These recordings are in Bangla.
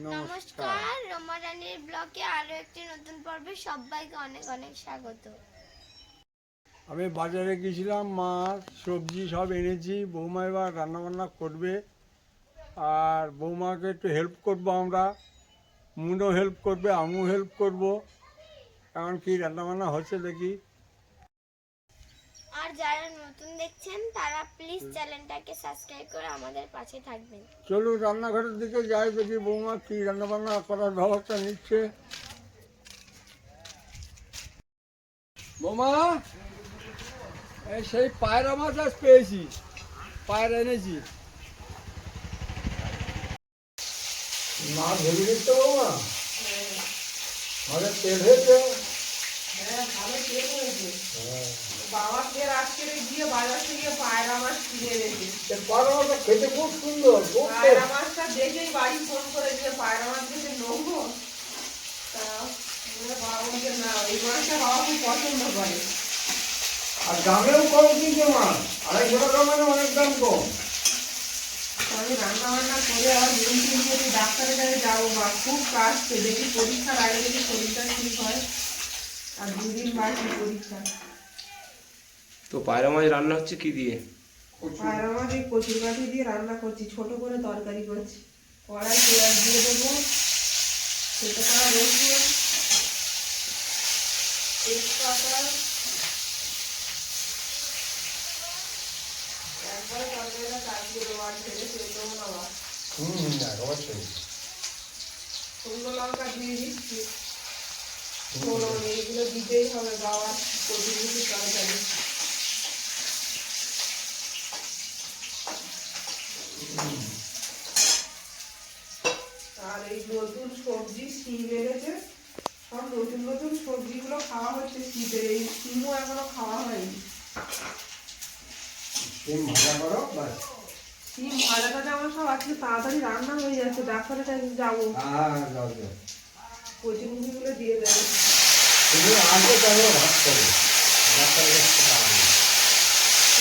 নমস্কার, রমা রানীর ব্লগে আরো একটি নতুন পর্বে সবাইকে অনেক অনেক স্বাগত। আমি বাজারে গেছিলাম, মাছ সবজি সব এনেছি। বৌমা এবার রান্নাবান্না করবে, আর বৌমাকে একটু হেল্প করব আমরা। মুনও হেল্প করবে, আমিও হেল্প করব। এখন কি রান্নাবান্না হচ্ছে দেখি। আর যারা নতুন দেখছেন তারা প্লিজ চ্যানেলটাকে সাবস্ক্রাইব করে আমাদের পাশে থাকবেন। চলুন রান্নাঘরের দিকে যাই, দেখি বৌমা কি রান্নাবান্না করার ব্যবস্থা নিচ্ছে। বৌমা, এই সেই পায়রা মাছ আজ পেয়েছি, পায়রা এনেছি। মাছ ভেবে দিচ্ছে বৌমা, মাছের তেল হয়েছে। বাবাকে আজকে গিয়ে বাজার থেকে পায়রা মাছ কিনে এনেছে। পায়রা মাছটা খেতে খুব সুন্দর। পায়রা মাছটা দেখেই বাড়ি ফোন করে যে পায়রা মাছ দেখে নেবো, তা বাবা বলছে না, এই মাছটা বাবা খুব পছন্দ করে। আর দামেও কম কিনছে মাছ, 250 টাকা, মানে অনেক দাম কম। আমি রান্না বান্না করে আবার মেডিসিন করে ডাক্তারের কাছে যাবো, বা খুব কাশছে, দেখি পরীক্ষার আগে দেখি শরীরটা ঠিক হয়। আর 2 দিন বাকি পরীক্ষা। তো পায়রা মাছ রান্না হচ্ছে কি দিয়ে? পায়রা মাছ এই কচুর কাঠি দিয়ে রান্না করছি, ছোট করে তরকারি করছি। কড়াই পেঁয়াজ দিয়ে দেবো, সেটা করা রসুন, তেজপাতা, একবারে তরকারিটা কাটিয়ে দেবো, আর ঢেলে ফেলে দেবো না। অবশ্যই। শুকনো লঙ্কা দিয়ে দিচ্ছি, ফোড়ন, এইগুলো দিতেই হবে বাবার কচুর মুখি তরকারি। আর এই নতুন সবজি শিম এনেছে, সব নতুন নতুন সবজিগুলো খাওয়া হচ্ছে শীতের। এই শিমও এখনো খাওয়া হয়নি। শিম ভাজা করো, বাস। শিম ভাজাটা যেমন সব আজকে তাড়াতাড়ি রান্না হয়ে যাচ্ছে, ডাক্তারের কাছে যাবো, কচুর মুখিগুলো দিয়ে দেবে। তুমি আগে তাহলে ভাত করো, ডাক্তারের কাছে টাকা নেই।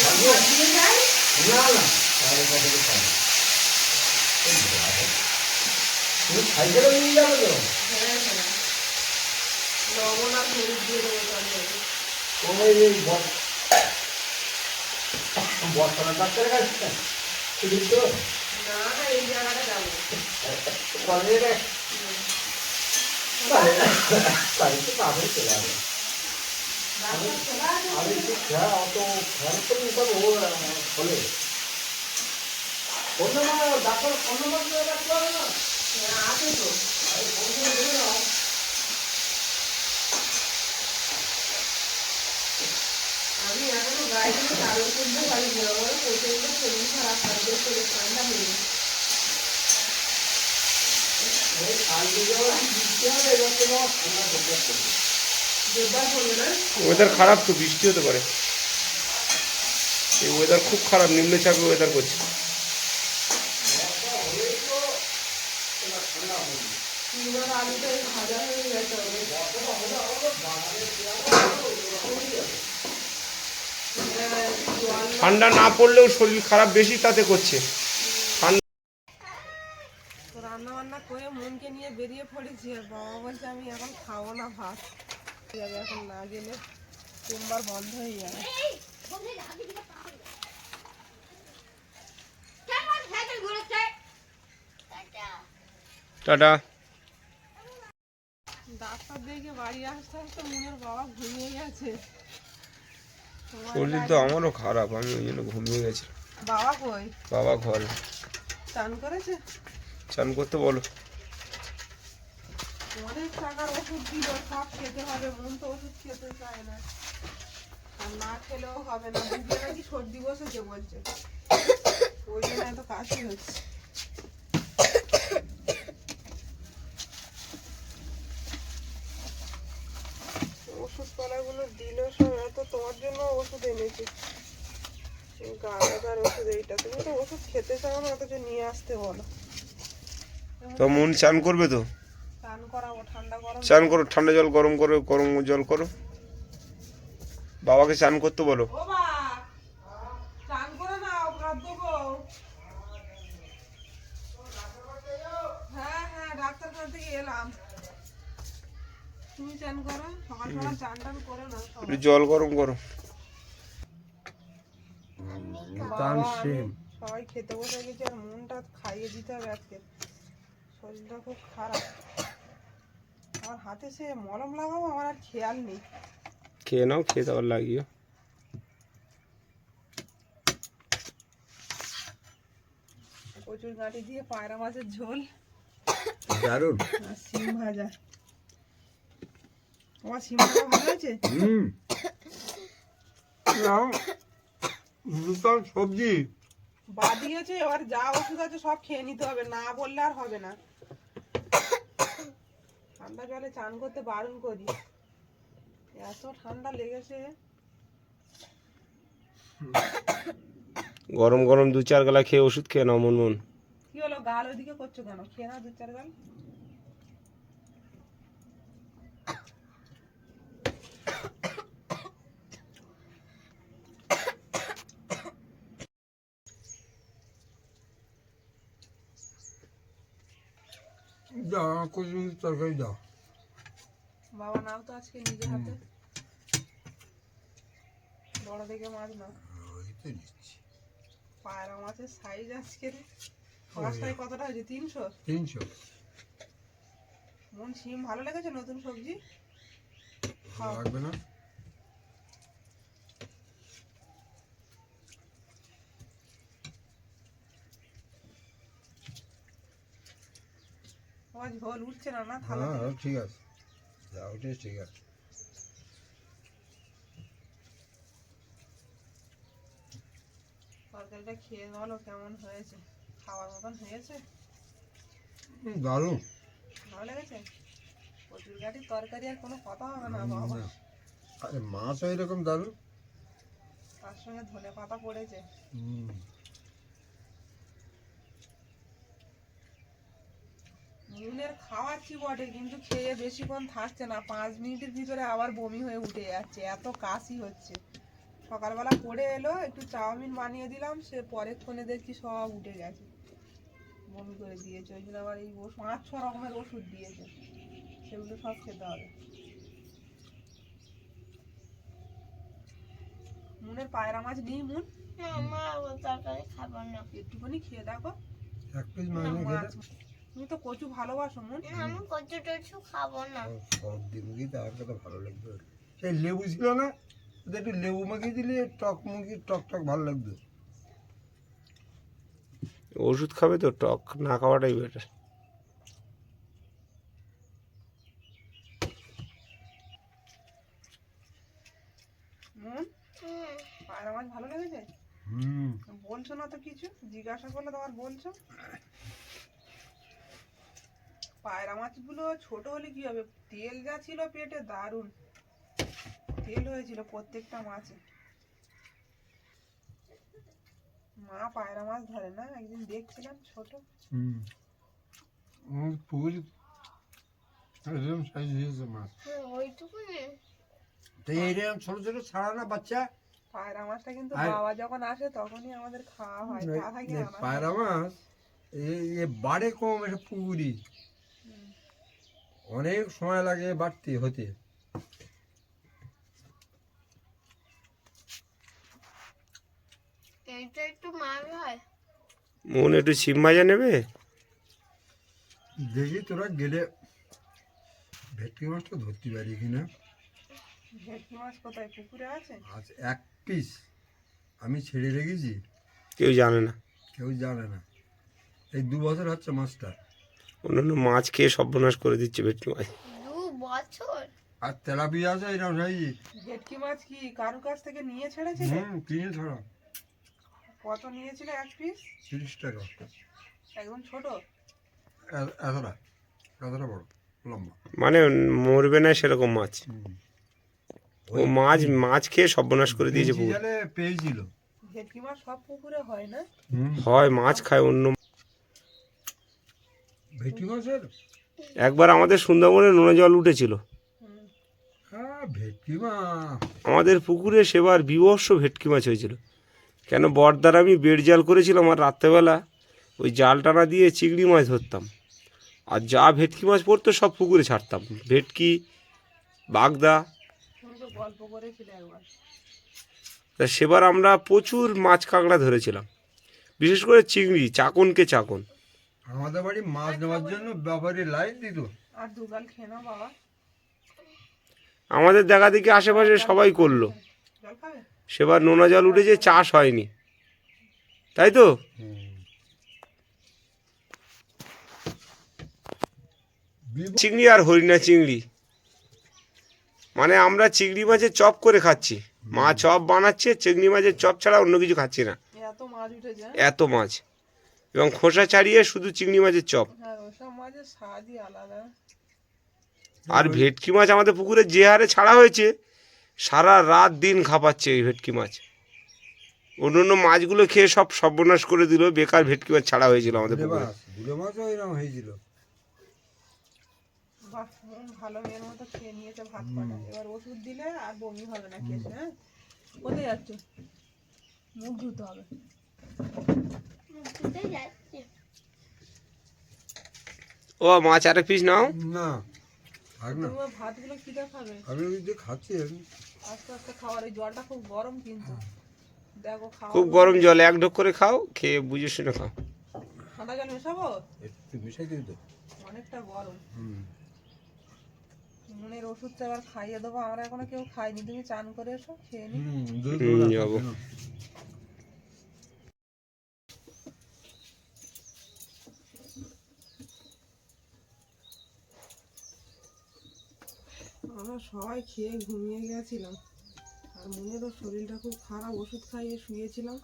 ভাত দিয়ে যাই? না না, তাহলে কখনো খাও না। তুমি সাইকেলে নিয়ে যাবে তো? হ্যাঁ হ্যাঁ, লবণ আর হলুদ দিয়ে দেবো তরকারি। ওই এই বর্তমান ডাক্তারের কাছে শুধু তো না না, এই জায়গাটা যাবো। বাড়িতে তাড়াতাড়ি চলে আসবে। ডাক্তার চলে আসবে? আমি একটু খেয়া অত খরচ করে নিতে হবে হলে অন্য ডাক্তার অন্য মাত্র রাখতে হবে না। হ্যাঁ, আছে তো। আমি এখনো গাড়িগুলো চালু করতে পারিনি, আমার প্রচন্ড শরীর খারাপ, থাকবে শরীর ঠান্ডা নেই। জোরদার করবে না? ওয়েদার খারাপ তো, বৃষ্টি হতে পারে। এই ওয়েদার খুব খারাপ, নিম্নচাপের ওয়েদার করছে। কিংবা আলুটা ভাজা হয়ে গেছে হবে। ঠান্ডা না পড়লেও শরীর খারাপ বেশি তাতে করছে। রান্না বান্না করে মনকে নিয়ে বেরিয়ে পড়েছি, আর বাবা বলছে আমি এখন খাবো না ভাত, এখন না গেলে সোমবার বন্ধ হয়ে যাবে। টাটা। ডাক্তার দেখে বাড়ি আসতে আসতে মনের বাবা ঘুমিয়ে গেছে। শরীর তো আমারও খারাপ, আমি ওই জন্য ঘুমিয়ে গেছিলাম। বাবা কই? বাবা ঘরে। চান করেছে? চান করতে বলো। অনেক টাকার ওষুধ দিল, সব খেতে হবে, মন তো ওষুধ খেতে চায় না, আর না খেলেও হবে না। বুঝলে নাকি সর্দি বসেছে বলছে, ওই জন্য এত কাশি হচ্ছে। ওষুধ পালাগুলো দিল সব, এত তোমার জন্য ওষুধ এনেছি, গাদার ওষুধ। এইটা তুমি তো ওষুধ খেতে চাও না, অথচ নিয়ে আসতে বলো। তো মন চান করবে তো? চান করাবো, ঠান্ডা গরম চান করো, ঠান্ডা জল গরম করো, গরম জল করো। বাবাকে চান করতে বলো। ও বা চান করে নাও, ভাত দেবো। হ্যাঁ হ্যাঁ, ডাক্তার এলাম। তুমি চান করো, সকাল সকাল চান টান করে নাও সবাই। একটু জল গরম করো। টান বাবা, সিম সবাই খেতে বসে গেছে আর মনটা খাইয়ে দিতে হবে আজকে, শরীরটা খুব খারাপ। আমার হাতে সে মলম লাগাবো, আমার আর খেয়াল নেই। খেয়ে নাও, খেয়ে তারপর লাগিও। কচুর গাঁটি দিয়ে পায়রা মাছের ঝোল দারুণ। আর শিম ভাজা। আমার শিম ভাজা ভালো হয়েছে। নতুন সবজি বাদিয়েছে, এবার যা ওষুধ আছে সব খেয়ে নিতে হবে, না বললে আর হবে না। ঠান্ডা জলে চান করতে বারণ করি, এত ঠান্ডা লেগেছে। গরম গরম 2-4 গালা খেয়ে ওষুধ খেয়ে নাও মন। কি হলো, গাল ওইদিকে করছো কেন? খেয়ে না 2-4 গাল। দাও, কচুর তরকারি দাও। বাবা নাও তো আজকে নিজে হাতে, বড় দেখে মাছ নাও। ওই তো নিচ্ছি। পায়রা মাছের সাইজ আজকে মাছটাই কতটা হয়েছে? 300। 300। মন শিম ভালো লেগেছে, নতুন সবজি। খাও। লাগবে না? আমার ঝোল উঠছে না, না থালা হ্যাঁ থেকে। ঠিক আছে, যা ওঠে ঠিক আছে। তরকারিটা খেয়ে বলো কেমন হয়েছে, খাওয়ার মতন হয়েছে? দারুণ। ভালো লেগেছে? কচুর গাঠির তরকারি আর কোনো কথা হবে না বাবা। আরে মাছও এরকম দারুণ। তার সঙ্গে ধনে পাতা পড়েছে। নুনের খাওয়াচ্ছি বটে, কিন্তু খেয়ে বেশিক্ষণ থাকছে না, 5 মিনিটের ভিতরে আবার বমি হয়ে উঠে যাচ্ছে, এত কাশি হচ্ছে। সকালবেলা পড়ে এলো, একটু চাউমিন বানিয়ে দিলাম, সে পরেক্ষণে দেখছি সব উঠে গেছে, বমি করে দিয়েছে। ওই জন্য আবার এই 5-6 রকমের ওষুধ দিয়েছে, সেগুলো সব খেতে হবে। মুনের পায়রা মাছ নেই মুন? না, আমার ও তরকারি খাবো না। একটুখানি খেয়ে দেখো। এক পিস না, মাছ মাছ। তুমি তো কচু ভালোবাসো মুন। না, আমি কচু টচু খাবো না। সব দিবি, তার কথা ভালো লাগবে। সেই লেবু ছিল না, ওতে একটু লেবু মাখিয়ে দিলে টক মুখি টক টক ভালো লাগবে। ওষুধ খাবে তো, টক না খাওয়াটাই বেটার। মুন, হুম, পায়রা মাছ ভালো লেগেছে? হুম। বলছো না তো কিছু, জিজ্ঞাসা করলে তোমার বলছো। পায়রা মাছগুলো ছোট হলে কি হবে, তেল যা ছিল পেটে দারুণ তেল হয়েছিল প্রত্যেকটা মাছে। মা পায়রা মাছ ধরে না, একদিন দেখছিলাম ছোট। পুকুর এরকম সাইজ হয়েছে মাছ। ওইটুকুনি। তো এইরকম ছোট ছোট ছাড়া না বাচ্চা। পায়রা মাছটা কিন্তু আর- বাবা যখন আসে তখনই আমাদের খাওয়া হয়, তা থাকে আনা হয়। পায়রা মাছ এ বাড়ে কম, এটা পুকুরি অনেক সময় লাগে বাড়তে হতে। এইটা একটু মার হয়। মন একটু শিম ভাজা নেবে? দেখি তোরা গেলে ভেটকি মাছটা ধরতে পারি কিনা। ভেটকি মাছ কোথায়, পুকুরে আছে? আজ এক পিস আমি ছেড়ে রেখেছি, কেউ জানে না। কেউ জানে না। এই 2 বছর হচ্ছে মাছটা। অন্যান্য মাছ খেয়ে সর্বনাশ করে দিচ্ছে ভেটকি মাছ। 2 বছর? আর তেলাপিয়া আছে এরকম সাইজ। ভেটকি মাছ কি কারুর কাছ থেকে নিয়ে ছেড়েছিলে? কিনে ধরা কত নিয়েছিল এক পিস? 30 টাকা। একদম ছোট? এতটা এতটা বড় লম্বা। মানে মরবে না সেরকম মাছ। ও মাছ খেয়ে সর্বনাশ করে দিয়েছে পুকুর। জালে পেয়েছিল। ভেটকি মাছ সব পুকুরে হয় না? হয়, মাছ খায় অন্য। ভেটকি মাছের একবার আমাদের সুন্দরবনে নোনা জল উঠেছিল, ভেটকি মাছ আমাদের পুকুরে সেবার বিভৎস ভেটকি মাছ হয়েছিল। কেন, বড়দার আমি বেড় জাল করেছিলাম, আর রাত্রেবেলা ওই জাল টানা দিয়ে চিংড়ি মাছ ধরতাম। আর যা ভেটকি মাছ পড়তো সব পুকুরে ছাড়তাম, ভেটকি, বাগদা। তুমি তো গল্প করেছিলে একবার। তা সেবার আমরা প্রচুর মাছ কাঁকড়া ধরেছিলাম, বিশেষ করে চিংড়ি, চাকনকে চাকন। আমাদের বাড়ি মাছ নেওয়ার জন্য ব্যাপারী লাইট দিত। আর দুগাল খেয়ে নাও বাবা। আমাদের দেখা দেখি আশেপাশে সবাই করলো, জল খাবে? সেবার নোনা জল উঠেছে, চাষ হয়নি, তাই তো? চিংড়ি আর হরিণা চিংড়ি, মানে আমরা চিংড়ি মাছের চপ করে খাচ্ছি, মা চপ বানাচ্ছে, চিংড়ি মাছের চপ ছাড়া অন্য কিছু খাচ্ছি না, এত মাছ উঠেছে। এত মাছ, এবং খোসা ছাড়িয়ে শুধু চিংড়ি মাছের চপ। হ্যাঁ, ওসব মাছের স্বাদই আলাদা। আর ভেটকি মাছ আমাদের পুকুরে যে হারে ছাড়া হয়েছে, সারা রাত দিন খাপাচ্ছে এই ভেটকি মাছ। অন্য অন্য মাছগুলো খেয়ে সব সর্বনাশ করে দিল, বেকার ভেটকি মাছ ছাড়া হয়েছিল আমাদের পুকুরে। গুলো মাছও এরকম হয়েছিল। বাহ, ভালো মেয়ের মতো খেয়ে নিয়েছে ভাত পাটা। এবার ওষুধ দিলে আর বমি হবে না কেসে। হ্যাঁ, কোথায় যাচ্ছ? মুখ ধুতে হবে। ধুতে যাচ্ছি। ও মাছ আরেক পিস নাও। না, থাক না, তুমি ভাতগুলো খিদে খাবে। আমি ওই যে খাচ্ছি আমি। আস্তে আস্তে খাওয়ার, এই জলটা খুব গরম কিন্তু। দেখো খাওয়া খুব গরম জল, এক ঢোক করে খাও, খেয়ে বুঝে শুনে খাও। ঠান্ডা জল মেশাবো? একটু মিশাই দিই তো। অনেকটা গরম। মনের ওষুধটা এবার খাইয়ে দেবো। আমরা এখনো কেউ খাইনি, তুমি চান করে এসো, খেয়ে নি। যাবো। আমরা সবাই খেয়ে ঘুমিয়ে গেছিলাম, আর মনেরও শরীরটা খুব খারাপ, ওষুধ খাইয়ে শুয়েছিলাম।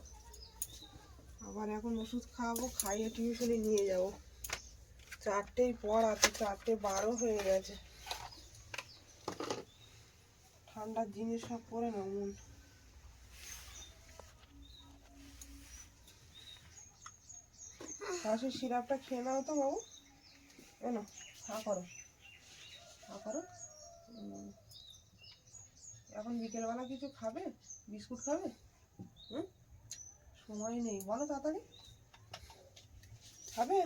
আবার এখন ওষুধ খাওয়াবো, খাইয়ে টিউশনে নিয়ে যাব। 4টেই পড়া, তো 4:12 হয়ে গেছে। ঠান্ডার জিনিস সব পরে না মন। কাশির সিরাপটা খেয়ে নাও তো বাবু। কেন হা করো, হা করো। এখন বিকেলবেলা কিছু খাবে? বিস্কুট খাবে? হুম, সময় নেই, বলো তাড়াতাড়ি। খাবে?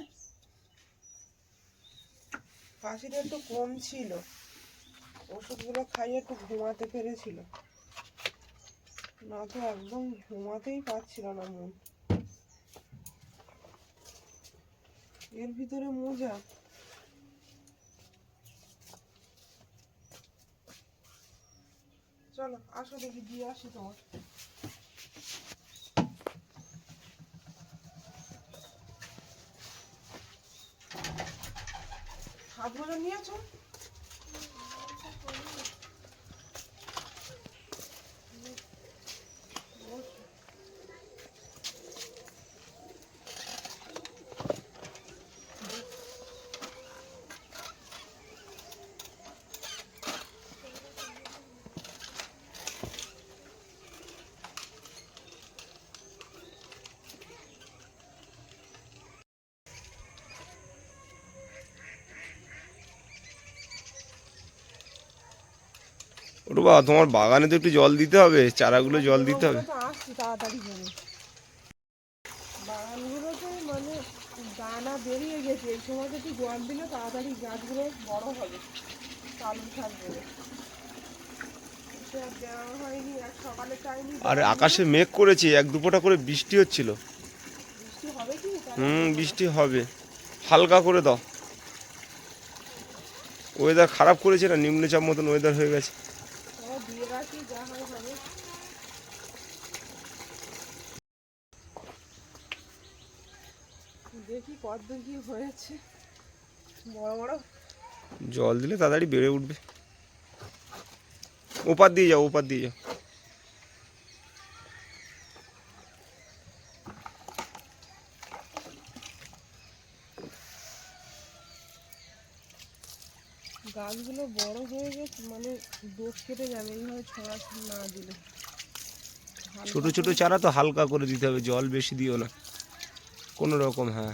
কাশিটা একটু কম ছিল, ওষুধগুলো খাইয়ে একটু ঘুমাতে পেরেছিল, না তো একদম ঘুমাতেই পারছিল না মন। এর ভিতরে মোজা। চলো আসো, দেখি দিয়ে আসি তোমার। হাত মোজা নিয়েছো? ওটা বাবা, তোমার বাগানে তো একটু জল দিতে হবে, চারাগুলো জল দিতে হবে। তো আসছি তাড়াতাড়ি করে। বাগানগুলোতে মানে দানা বেরিয়ে গেছে, এই সময় একটু জল দিলে তাড়াতাড়ি গাছগুলো বড় হবে, চালু থাকবে। সে আর দেওয়া হয়নি, এক সকালে চাইনি। আর আকাশে মেঘ করেছে, এক দুপোটা করে বৃষ্টি হচ্ছিল। বৃষ্টি হবে কি? বৃষ্টি হবে, হালকা করে দাও। ওয়েদার খারাপ করেছে না, নিম্নচাপ মতন ওয়েদার হয়ে গেছে। দিয়ে রাখি, যা হয় হবে। দেখি কতদূর কি হয়েছে। বড় বড় জল দিলে তাড়াতাড়ি বেড়ে উঠবে। ওপার দিয়ে যাও, ওপার দিয়ে যাও। গাছগুলো বড় হয়ে গেছে, মানে ডোক কেটে যাবে এইভাবে ছড়াছড়ি না দিলে। ছোট ছোট চারা তো হালকা করে দিতে হবে, জল বেশি দিও না কোনো রকম। হ্যাঁ,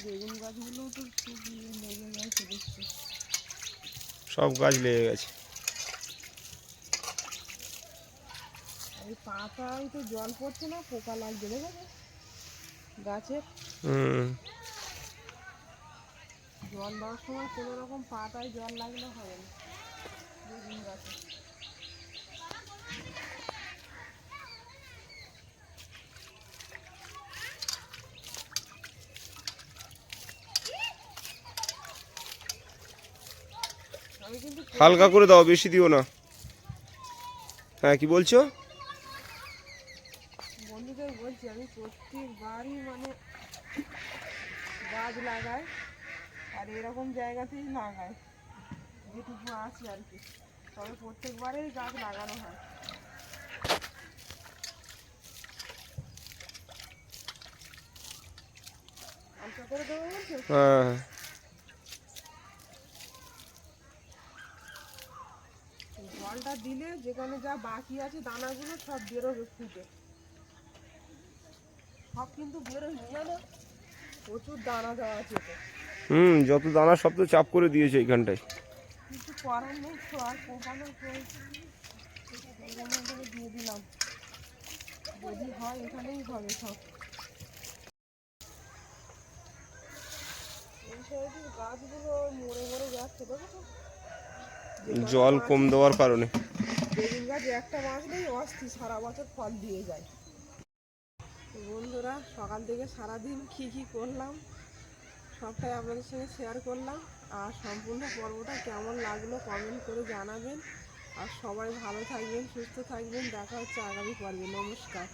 বেগুন গাছগুলো তো খুব লেগে গেছে দেখছি। সব গাছ লেগে গেছে। এই পাতায় তো জল পড়ছে না, পোকা লাগছে, দেখেছো গাছের? জল দেওয়ার সময় কোনো রকম পাতায় জল লাগলে হবে না বেগুন গাছে। আমি কিন্তু হালকা করে দাও, বেশি দিও না। হ্যাঁ কি বলছো? বন্ধুদের বলছি আমি প্রত্যেকবারই মানে গাছ লাগাই, আর এরকম জায়গাতেই লাগাই যেটুকু আছে আর কি, তবে প্রত্যেকবারেই গাছ লাগানো হয়। আশা করে দেবো বলছো? হ্যাঁ জলটা দিলে যেখানে যা বাকি আছে দানাগুলো সব বেরোবে ফুটে, সব কিন্তু বেরোয় নিয়ে না, প্রচুর দানা দেওয়া আছে তো, যত দানা সব তো চাপ করে দিয়েছে এইখানটায়। কিছু করার নেই তো, আর কোপানোর দিয়ে দিলাম, যদি হয় এখানেই হবে সব। এই সাইডের গাছগুলো মরে মরে যাচ্ছে, দেখো তো জল কম দেওয়ার কারণে। বেগুন গাছ একটা বাঁচলেই অস্থির, সারা বছর ফল দিয়ে যায়। তো বন্ধুরা, সকাল থেকে সারাদিন কী কী করলাম সবটাই আপনাদের সঙ্গে শেয়ার করলাম। আর সম্পূর্ণ পর্বটা কেমন লাগলো কমেন্ট করে জানাবেন। আর সবাই ভালো থাকবেন, সুস্থ থাকবেন। দেখা হচ্ছে আগামী পর্বে। নমস্কার।